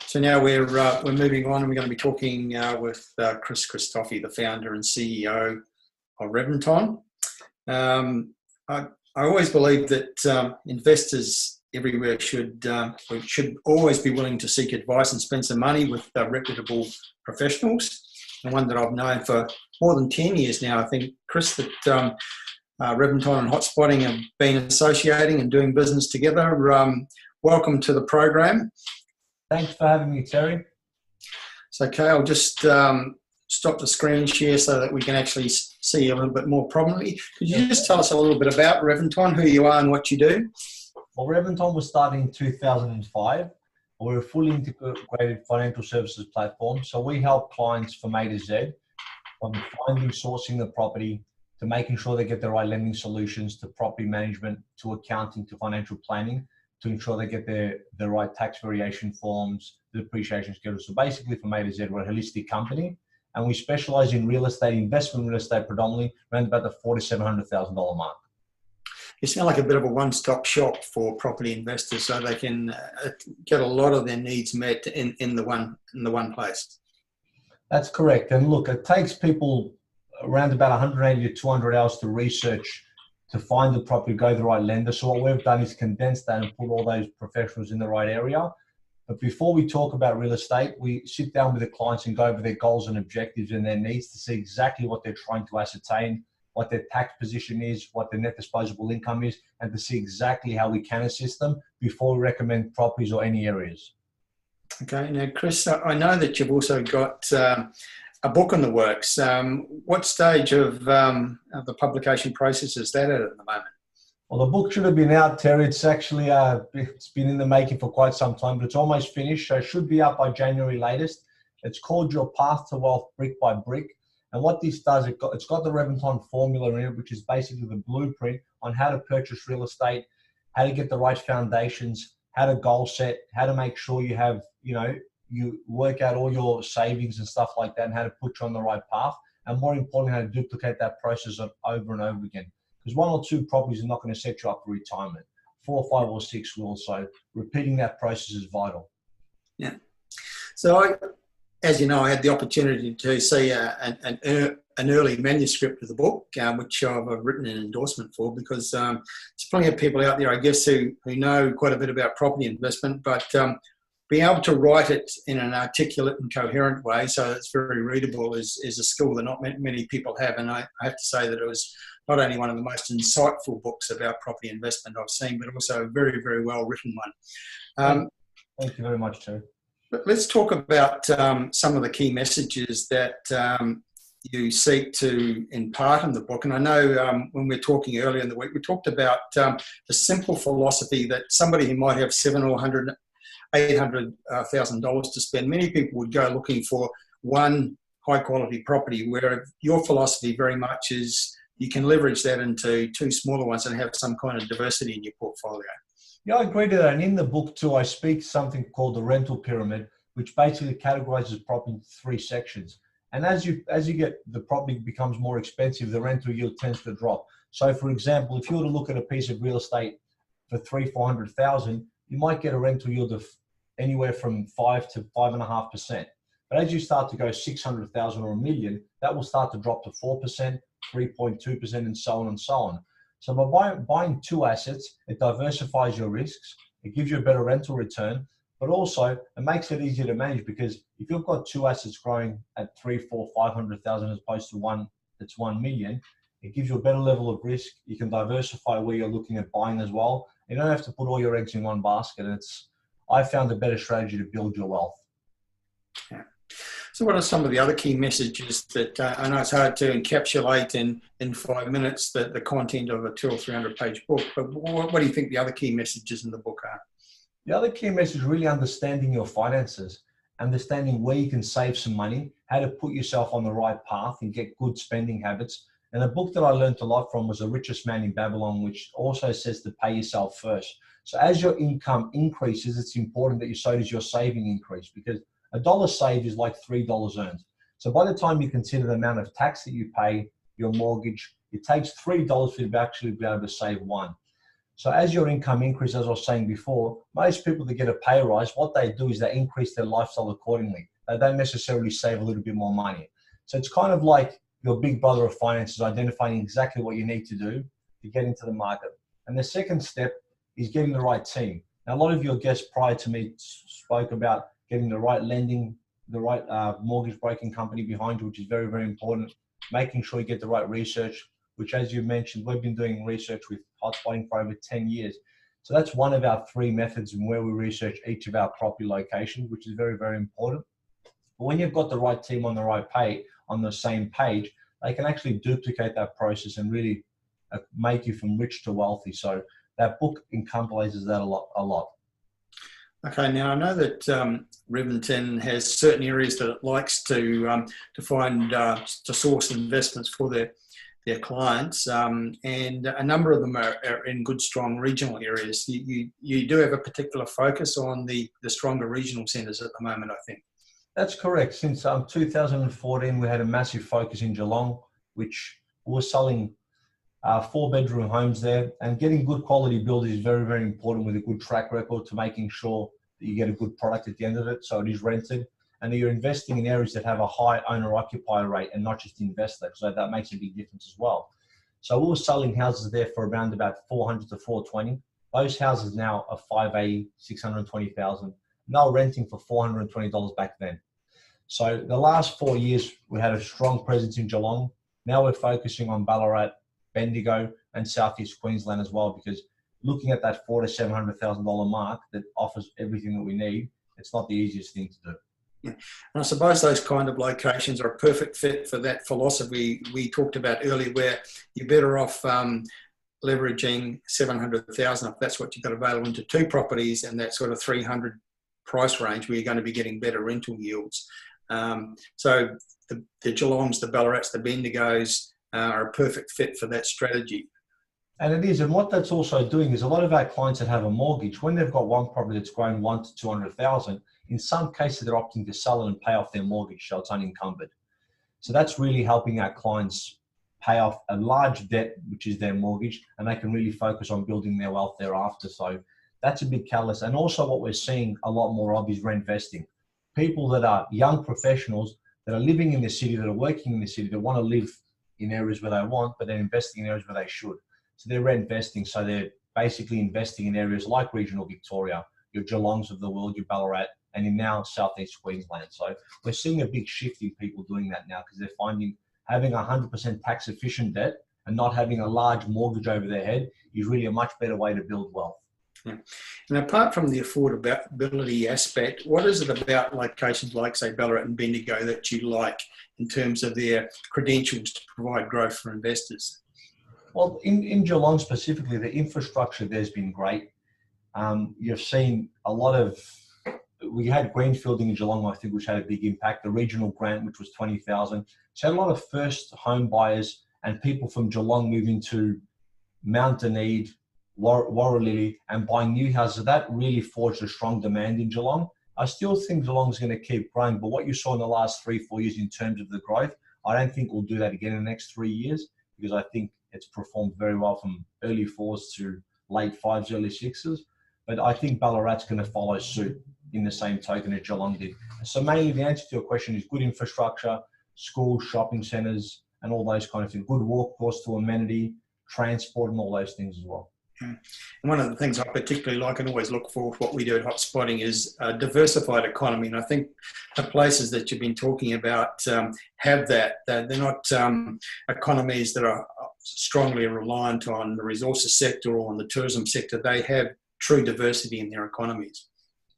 So now we're moving on, and we're going to be talking with Chris Christofi, the founder and CEO of Reventon. I always believe that investors everywhere should always be willing to seek advice and spend some money with reputable professionals. And one that I've known for more than 10 years now, I think, Chris, that Reventon and Hotspotting have been associating and doing business together. Welcome to the program. Thanks for having me, Terry. So, okay, I'll just stop the screen share so that we can actually see a little bit more prominently. Could you just tell us a little bit about Reventon, who you are and what you do? Well, Reventon was started in 2005. We're a fully integrated financial services platform. So we help clients from A to Z, from finding, sourcing the property, to making sure they get the right lending solutions, to property management, to accounting, to financial planning, to ensure they get the right tax variation forms, the depreciation schedule. So basically from A to Z, we're a holistic company, and we specialize in real estate, investment real estate predominantly, around about the $4,700,000 mark. You sound like a bit of a one-stop shop for property investors, so they can get a lot of their needs met in the one place. That's correct. And look, it takes people around about 180 to 200 hours to research, to find the property, go to the right lender. So what we've done is condense that and put all those professionals in the right area. But before we talk about real estate, we sit down with the clients and go over their goals and objectives and their needs to see exactly what they're trying to ascertain, what their tax position is, what their net disposable income is, and to see exactly how we can assist them before we recommend properties or any areas. Okay. Now, Chris, I know that you've also got a book in the works. What stage of the publication process is that at the moment? Well, the book should have been out, Terry. It's actually it's been in the making for quite some time, but it's almost finished. So it should be out by January latest. It's called Your Path to Wealth Brick by Brick. And what this does, it's got the Reventon formula in it, which is basically the blueprint on how to purchase real estate, how to get the right foundations, how to goal set, how to make sure you have, you work out all your savings and stuff like that, and how to put you on the right path. And more importantly, how to duplicate that process over and over again. Because one or two properties are not going to set you up for retirement. 4, 5, or 6 will. So repeating that process is vital. Yeah. So as you know, I had the opportunity to see an early manuscript of the book, which I've written an endorsement for, because there's plenty of people out there, I guess, who know quite a bit about property investment, but being able to write it in an articulate and coherent way so it's very readable is a skill that not many people have. And I have to say that it was not only one of the most insightful books about property investment I've seen, but also a very, very well written one. Thank you very much, Terry. But let's talk about some of the key messages that you seek to impart in the book. And I know when we were talking earlier in the week, we talked about the simple philosophy that somebody who might have $700,000 or $800,000 to spend, many people would go looking for one high-quality property, where your philosophy very much is you can leverage that into 2 smaller ones and have some kind of diversity in your portfolio. Yeah, I agree to that. And in the book too, I speak something called the rental pyramid, which basically categorizes property into 3 sections. And as you get, the property becomes more expensive, the rental yield tends to drop. So for example, if you were to look at a piece of real estate for $300,000-$400,000, you might get a rental yield of anywhere from 5 to 5.5%. But as you start to go $600,000 or $1 million, that will start to drop to 4%, 3.2%, and so on and so on. So by buying 2 assets, it diversifies your risks. It gives you a better rental return, but also it makes it easier to manage, because if you've got 2 assets growing at 3, 4, 500,000 as opposed to one that's 1 million, it gives you a better level of risk. You can diversify where you're looking at buying as well. You don't have to put all your eggs in one basket. I found a better strategy to build your wealth. Yeah. So what are some of the other key messages that I know it's hard to encapsulate in 5 minutes, the content of a 200 or 300 page book, but what do you think the other key messages in the book are? The other key message is really understanding your finances, understanding where you can save some money, how to put yourself on the right path and get good spending habits. And a book that I learned a lot from was The Richest Man in Babylon, which also says to pay yourself first. So as your income increases, it's important that so does your saving increase, because $1 saved is like $3 earned. So by the time you consider the amount of tax that you pay, your mortgage, it takes $3 for you to actually be able to save 1. So as your income increases, as I was saying before, most people that get a pay rise, what they do is they increase their lifestyle accordingly. They don't necessarily save a little bit more money. So it's kind of like your big brother of finances identifying exactly what you need to do to get into the market. And the second step is getting the right team. Now, a lot of your guests prior to me spoke about getting the right lending, the right mortgage broking company behind you, which is very, very important. Making sure you get the right research, which, as you mentioned, we've been doing research with Hotspotting for over 10 years. So that's one of our 3 methods in where we research each of our property locations, which is very, very important. But when you've got the right team on the right page, on the same page, they can actually duplicate that process and really make you from rich to wealthy. So that book encompasses that a lot. Okay, now I know that Rivington has certain areas that it likes to find to source investments for their clients, and a number of them are in good, strong regional areas. You do have a particular focus on the stronger regional centres at the moment, I think. That's correct. Since 2014, we had a massive focus in Geelong, which was selling 4-bedroom homes there, and getting good quality builders is very, very important with a good track record to making sure that you get a good product at the end of it, so it is rented, and that you're investing in areas that have a high owner-occupier rate and not just investor, so that makes a big difference as well. So we were selling houses there for around about 400 to 420. Those houses now are 580, 620,000. Now renting for $420 back then. So the last 4 years, we had a strong presence in Geelong. Now we're focusing on Ballarat, Bendigo, and Southeast Queensland as well, because looking at that $400,000 to $700,000 mark that offers everything that we need, it's not the easiest thing to do. Yeah. And I suppose those kind of locations are a perfect fit for that philosophy we talked about earlier, where you're better off leveraging $700,000 if that's what you've got available into 2 properties, and that sort of 300 price range where you're going to be getting better rental yields. So the Geelongs, the Ballarats, the Bendigos are a perfect fit for that strategy. And it is, and what that's also doing is a lot of our clients that have a mortgage, when they've got one property that's grown 1 to 200,000, in some cases they're opting to sell it and pay off their mortgage, so it's unencumbered. So that's really helping our clients pay off a large debt, which is their mortgage, and they can really focus on building their wealth thereafter. So that's a big catalyst. And also what we're seeing a lot more of is rent vesting. People that are young professionals that are living in the city, that are working in the city, that want to live in areas where they want, but they're investing in areas where they should. So they're rent vesting. So they're basically investing in areas like regional Victoria, your Geelongs of the world, your Ballarat, and in now Southeast Queensland. So we're seeing a big shift in people doing that now, because they're finding having 100% tax efficient debt and not having a large mortgage over their head is really a much better way to build wealth. Yeah. And apart from the affordability aspect, what is it about locations like, say, Ballarat and Bendigo that you like in terms of their credentials to provide growth for investors? Well, in Geelong specifically, the infrastructure there's been great. You've seen a lot of, we had greenfielding in Geelong, I think, which had a big impact. The regional grant, which was 20,000. So had a lot of first home buyers and people from Geelong moving to Mount Dunedin, Warralilly, and buying new houses. That really forged a strong demand in Geelong. I still think Geelong's going to keep growing, but what you saw in the last 3-4 years in terms of the growth, I don't think we'll do that again in the next 3 years, because I think it's performed very well from early 4s to late 5s, early 6s. But I think Ballarat's going to follow suit in the same token as Geelong did. So mainly the answer to your question is good infrastructure, schools, shopping centres, and all those kind of things. Good workforce to amenity, transport, and all those things as well. And one of the things I particularly like and always look for with what we do at Hotspotting is a diversified economy. And I think the places that you've been talking about have that. They're not economies that are strongly reliant on the resources sector or on the tourism sector. They have true diversity in their economies.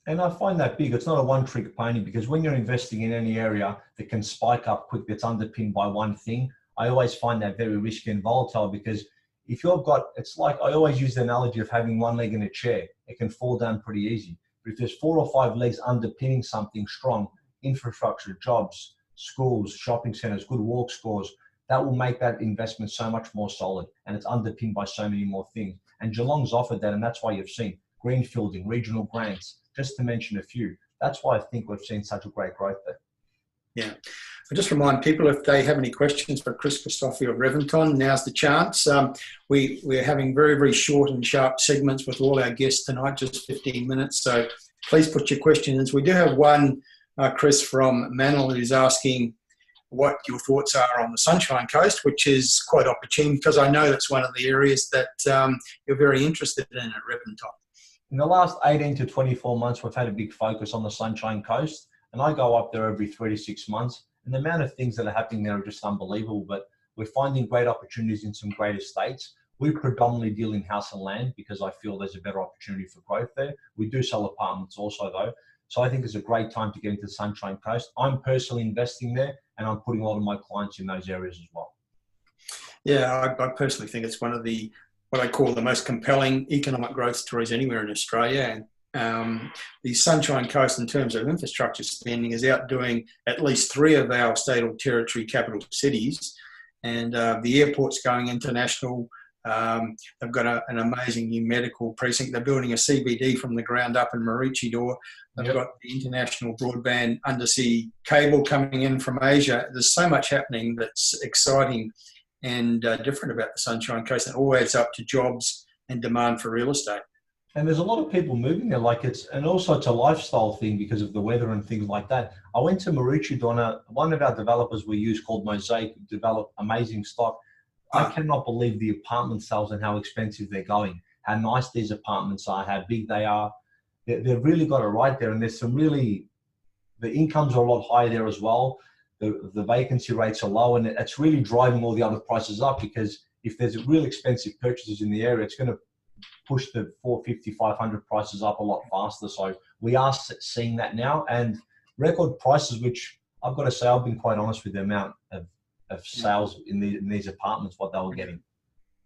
And I find that big. It's not a one-trick pony, because when you're investing in any area that can spike up quick, that's underpinned by one thing, I always find that very risky and volatile, because if you've got, it's like, I always use the analogy of having one leg in a chair. It can fall down pretty easy. But if there's 4 or 5 legs underpinning something strong, infrastructure, jobs, schools, shopping centers, good walk scores, that will make that investment so much more solid, and it's underpinned by so many more things. And Geelong's offered that, and that's why you've seen greenfielding, regional grants, just to mention a few. That's why I think we've seen such a great growth there. Yeah. I just remind people, if they have any questions for Chris Christofi of Reventon, now's the chance. We're having very, very short and sharp segments with all our guests tonight, just 15 minutes. So please put your questions. We do have one, Chris, from Manil, who's asking what your thoughts are on the Sunshine Coast, which is quite opportune because I know that's one of the areas that you're very interested in at Reventon. In the last 18 to 24 months, we've had a big focus on the Sunshine Coast, and I go up there every 3 to 6 months. And the amount of things that are happening there are just unbelievable, but we're finding great opportunities in some great estates. We predominantly deal in house and land because I feel there's a better opportunity for growth there. We do sell apartments also though. So I think it's a great time to get into the Sunshine Coast. I'm personally investing there and I'm putting a lot of my clients in those areas as well. Yeah, I personally think it's one of the, what I call the most compelling economic growth stories anywhere in Australia. And the Sunshine Coast in terms of infrastructure spending is outdoing at least 3 of our state or territory capital cities. And the airport's going international. They've got an amazing new medical precinct. They're building a CBD from the ground up in Maroochydore. They've got the international broadband undersea cable coming in from Asia. There's so much happening that's exciting and different about the Sunshine Coast, and all adds up to jobs and demand for real estate. And there's a lot of people moving there, and also it's a lifestyle thing because of the weather and things like that. I went to Maroochydore, one of our developers we use called Mosaic developed amazing stock. I cannot believe the apartment sales and how expensive they're going, how nice these apartments are, how big they are. They've really got it right there. And there's some really, the incomes are a lot higher there as well. The vacancy rates are low, and it's really driving all the other prices up because if there's real expensive purchases in the area, it's going to push the 450, 500 prices up a lot faster. So we are seeing that now, and record prices, which I've got to say, I've been quite honest with the amount of sales in these apartments, what they were getting.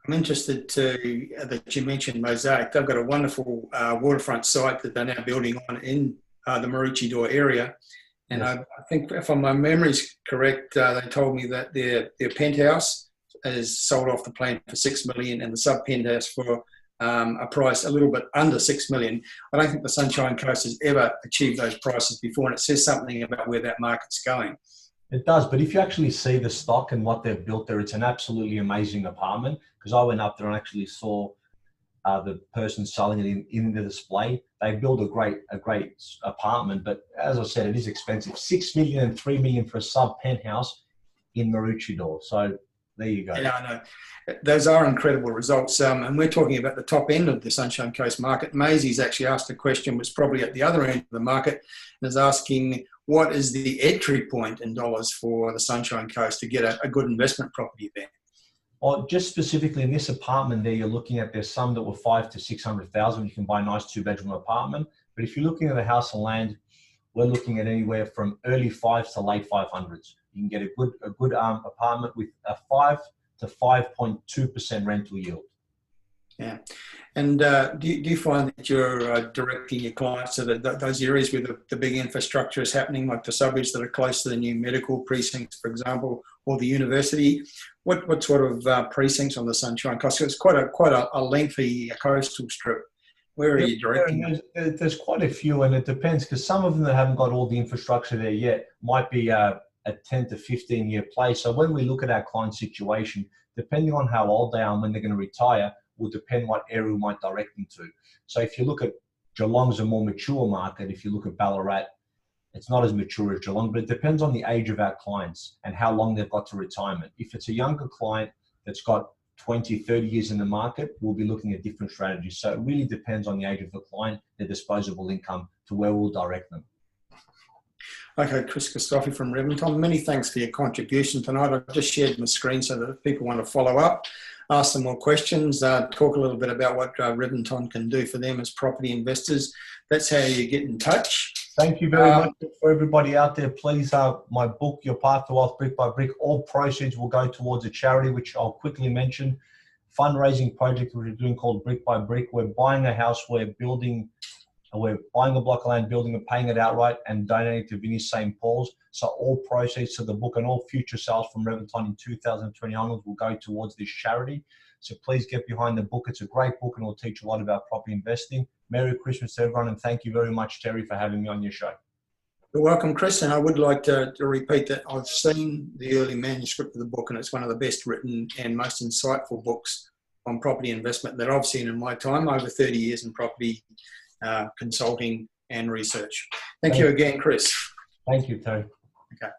I'm interested that you mentioned Mosaic. They've got a wonderful waterfront site that they're now building on in the Maroochydore area. And yes. I think if my memory's correct, they told me that their penthouse is sold off the plan for $6 million and the sub-penthouse for a price a little bit under $6 million. I don't think the Sunshine Coast has ever achieved those prices before, and it says something about where that market's going. It does, but if you actually see the stock and what they've built there, it's an absolutely amazing apartment, because I went up there and actually saw the person selling it in the display. They built a great apartment, but as I said, it is expensive. $6 million and $3 million for a sub penthouse in Maroochydore. So there you go. Yeah, I know. Those are incredible results. And we're talking about the top end of the Sunshine Coast market. Maisie's actually asked a question, was probably at the other end of the market, and is asking, what is the entry point in dollars for the Sunshine Coast to get a good investment property there? Well, just specifically in this apartment there, you're looking at, there's some that were $500,000 to $600,000. You can buy a nice 2-bedroom apartment. But if you're looking at a house and land, we're looking at anywhere from early 5s to late 500s. You can get a good apartment with a 5 to 5.2% rental yield. Yeah. And do you find that you're directing your clients to those areas where the big infrastructure is happening, like the suburbs that are close to the new medical precincts, for example, or the university? What sort of precincts on the Sunshine Coast? It's quite a lengthy coastal strip. Where are you directing? There's quite a few, and it depends, because some of them that haven't got all the infrastructure there yet might be a 10 to 15 year play. So when we look at our client situation, depending on how old they are and when they're going to retire, will depend what area we might direct them to. So if you look at Geelong's a more mature market. If you look at Ballarat, it's not as mature as Geelong, but it depends on the age of our clients and how long they've got to retirement. If it's a younger client that's got 20, 30 years in the market, we'll be looking at different strategies. So it really depends on the age of the client, their disposable income, to where we'll direct them. Okay, Chris Christofi from Reventon, many thanks for your contribution tonight. I've just shared my screen so that if people want to follow up, ask some more questions, talk a little bit about what Reventon can do for them as property investors. That's how you get in touch. Thank you very much for everybody out there. Please, my book, Your Path to Wealth Brick by Brick, all proceeds will go towards a charity, which I'll quickly mention. Fundraising project we're doing called Brick by Brick. We're buying a house, we're buying a block of land, building and paying it outright, and donating to Vinnie St. Paul's. So all proceeds to the book and all future sales from Reventon in 2020 onwards will go towards this charity. So please get behind the book. It's a great book and it'll teach you a lot about property investing. Merry Christmas to everyone, and thank you very much, Terry, for having me on your show. You're welcome, Chris, and I would like to repeat that I've seen the early manuscript of the book, and it's one of the best written and most insightful books on property investment that I've seen in my time, over 30 years in property consulting and research. Thank you again, Chris. Thank you, Terry. Okay.